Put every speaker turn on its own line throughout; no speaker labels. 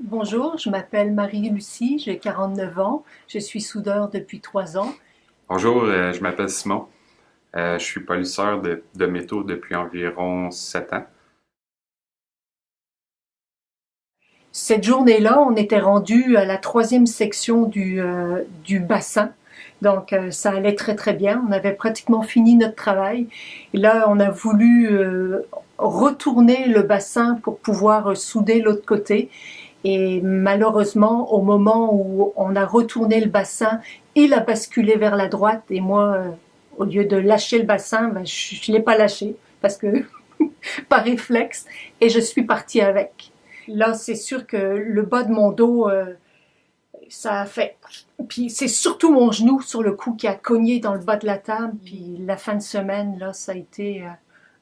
Bonjour, je m'appelle Marie-Lucie, j'ai 49 ans, je suis soudeur depuis 3 ans.
Bonjour, je m'appelle Simon. Je suis polisseur de métaux depuis environ 7 ans.
Cette journée-là, on était rendu à la troisième section du bassin, donc ça allait très très bien, on avait pratiquement fini notre travail. Et là, on a voulu retourner le bassin pour pouvoir souder l'autre côté. Et malheureusement, au moment où on a retourné le bassin, il a basculé vers la droite et moi, au lieu de lâcher le bassin, ben, je l'ai pas lâché parce que par réflexe et je suis partie avec. Là, c'est sûr que le bas de mon dos, ça a fait. Puis c'est surtout mon genou sur le coup qui a cogné dans le bas de la table. Puis la fin de semaine, là, ça a été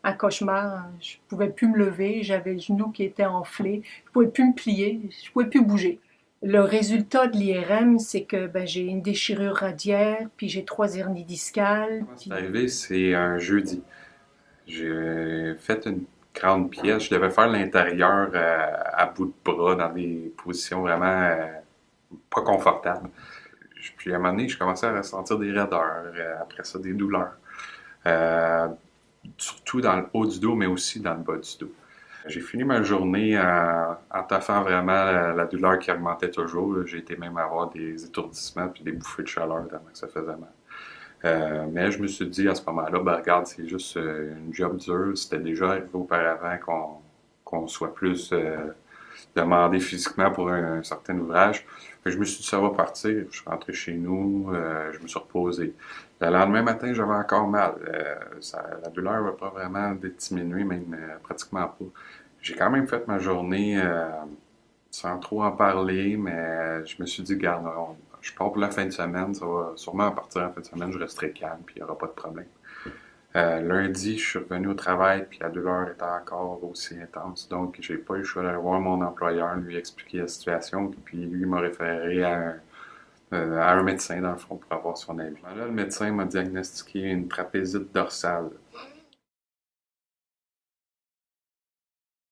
un cauchemar. Je pouvais plus me lever, j'avais le genou qui était enflé, je pouvais plus me plier, je pouvais plus bouger. Le résultat de l'IRM, c'est que ben, j'ai une déchirure radiaire, puis j'ai 3 hernies discales.
Comment c'est
Puis
arrivé? C'est un jeudi. J'ai fait une grande pièce. Je devais faire l'intérieur à bout de bras dans des positions vraiment pas confortables. Puis à un moment donné, je commençais à ressentir des raideurs, après ça des douleurs. Euh, Surtout dans le haut du dos, mais aussi dans le bas du dos. J'ai fini ma journée en taffant vraiment la douleur qui augmentait toujours. J'ai été même avoir des étourdissements puis des bouffées de chaleur tellement que ça faisait mal. Mais je me suis dit à ce moment-là, ben regarde, c'est juste une job dure. C'était déjà arrivé auparavant qu'on soit plus demandé physiquement pour un certain ouvrage. Je me suis dit, ça va partir. Je suis rentré chez nous, je me suis reposé. Le lendemain matin, j'avais encore mal. La douleur va pas vraiment diminuer, même pratiquement pas. J'ai quand même fait ma journée sans trop en parler, mais je me suis dit, garde, je pars pour la fin de semaine, ça va sûrement partir en fin de semaine, je resterai calme, puis il n'y aura pas de problème. Lundi, je suis revenu au travail, puis la douleur était encore aussi intense. Donc, j'ai pas eu le choix d'aller voir mon employeur, lui expliquer la situation, puis lui m'a référé à un médecin, dans le fond, pour avoir son avis. Là, le médecin m'a diagnostiqué une trapézite dorsale.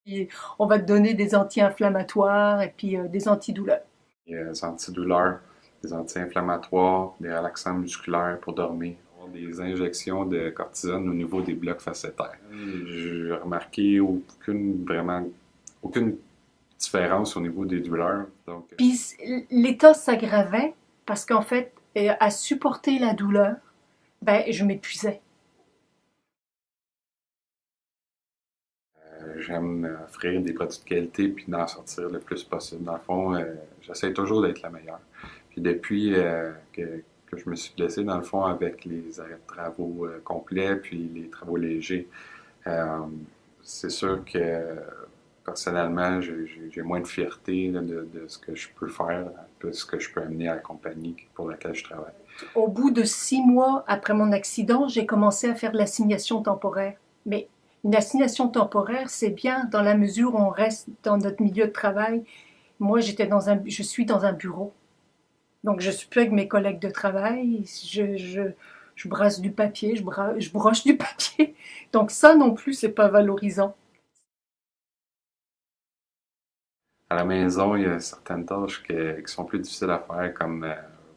puis, on va te donner des anti-inflammatoires et puis des antidouleurs.
Des antidouleurs, des anti-inflammatoires, des relaxants musculaires pour dormir, des injections de cortisone au niveau des blocs facétaires. J'ai remarqué aucune différence au niveau des douleurs. Donc,
Puis l'état s'aggravait parce qu'en fait, à supporter la douleur, ben, je m'épuisais.
j'aime offrir des produits de qualité puis d'en sortir le plus possible. Dans le fond, j'essaie toujours d'être la meilleure. Puis depuis que je me suis blessé, dans le fond, avec les arrêts de travaux complets puis les travaux légers, euh, c'est sûr que personnellement, j'ai moins de fierté là, de ce que je peux faire, de ce que je peux amener à la compagnie pour laquelle je travaille.
Au bout de 6 mois après mon accident, j'ai commencé à faire de l'assignation temporaire. Mais une assignation temporaire, c'est bien dans la mesure où on reste dans notre milieu de travail. Moi, je suis dans un bureau. Donc, je suis plus avec mes collègues de travail. Je brasse du papier, je broche du papier. Donc, ça non plus, c'est pas valorisant.
À la maison, il y a certaines tâches qui sont plus difficiles à faire, comme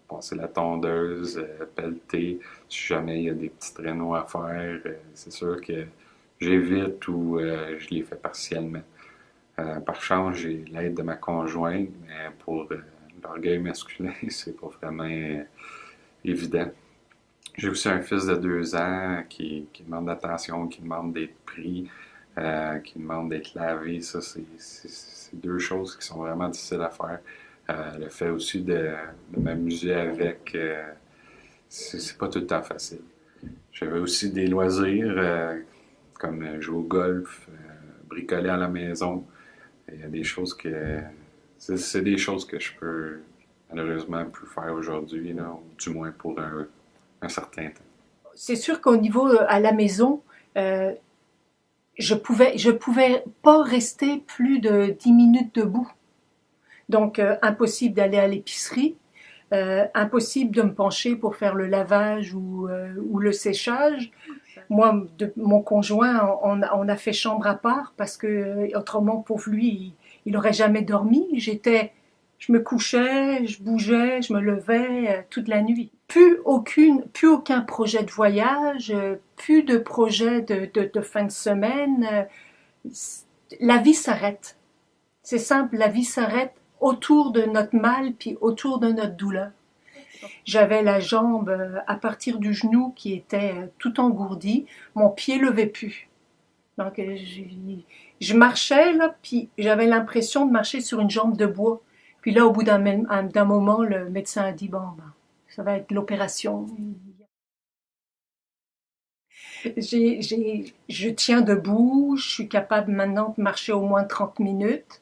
passer la tondeuse, pelleter. Si jamais il y a des petits traîneaux à faire, c'est sûr que j'évite ou je les fais partiellement. Par chance, j'ai l'aide de ma conjointe, mais pour l'orgueil masculin, c'est pas vraiment évident. J'ai aussi un fils de 2 ans qui demande d'attention, qui demande d'être pris, qui demande d'être lavé. Ça, c'est deux choses qui sont vraiment difficiles à faire. Le fait aussi de m'amuser avec, c'est pas tout le temps facile. J'avais aussi des loisirs comme jouer au golf, bricoler à la maison. Il y a des choses que c'est des choses que je peux malheureusement plus faire aujourd'hui, là, ou du moins pour un certain temps.
C'est sûr qu'au niveau à la maison, euh, je pouvais pas rester plus de 10 minutes debout. Donc, impossible d'aller à l'épicerie, impossible de me pencher pour faire le lavage ou le séchage. Moi, mon conjoint, on a fait chambre à part parce que autrement, pour lui, Il aurait jamais dormi. Je me couchais, je bougeais, je me levais toute la nuit. Plus aucun projet de voyage, plus de projet de fin de semaine. La vie s'arrête. C'est simple, la vie s'arrête autour de notre mal puis autour de notre douleur. J'avais la jambe à partir du genou qui était tout engourdie, mon pied levait plus. Donc je marchais là, puis j'avais l'impression de marcher sur une jambe de bois. Puis là, au bout d'un moment, le médecin a dit bon, ben, ça va être l'opération. Je tiens debout, je suis capable maintenant de marcher au moins 30 minutes.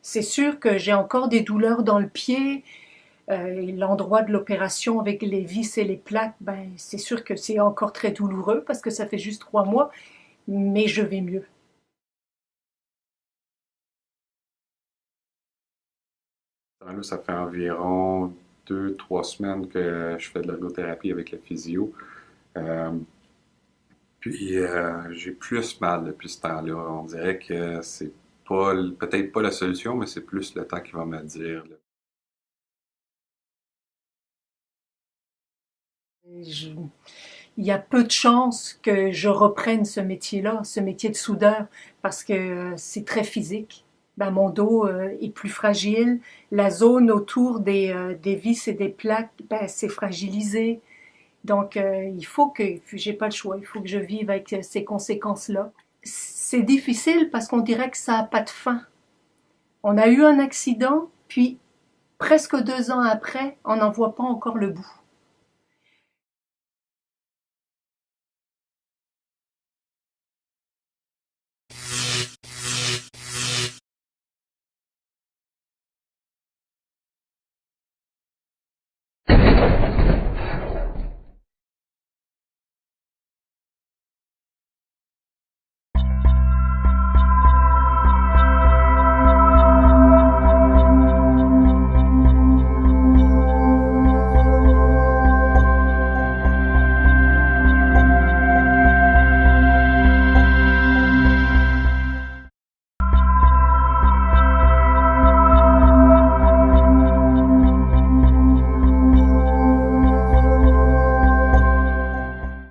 C'est sûr que j'ai encore des douleurs dans le pied. L'endroit de l'opération avec les vis et les plaques, ben, c'est sûr que c'est encore très douloureux parce que ça fait juste 3 mois, mais je vais mieux.
Là, ça fait environ 2, 3 semaines que je fais de l'ergothérapie avec la physio. Euh, puis j'ai plus mal depuis ce temps-là. On dirait que c'est pas, peut-être pas la solution, mais c'est plus le temps qui va me dire, là.
Je- il y a peu de chances que je reprenne ce métier-là, ce métier de soudeur, parce que c'est très physique. Ben, mon dos est plus fragile. La zone autour des vis et des plaques, ben, c'est fragilisé. Donc, il faut que, j'ai pas le choix, il faut que je vive avec ces conséquences-là. C'est difficile parce qu'on dirait que ça n'a pas de fin. On a eu un accident, puis presque 2 ans après, on n'en voit pas encore le bout.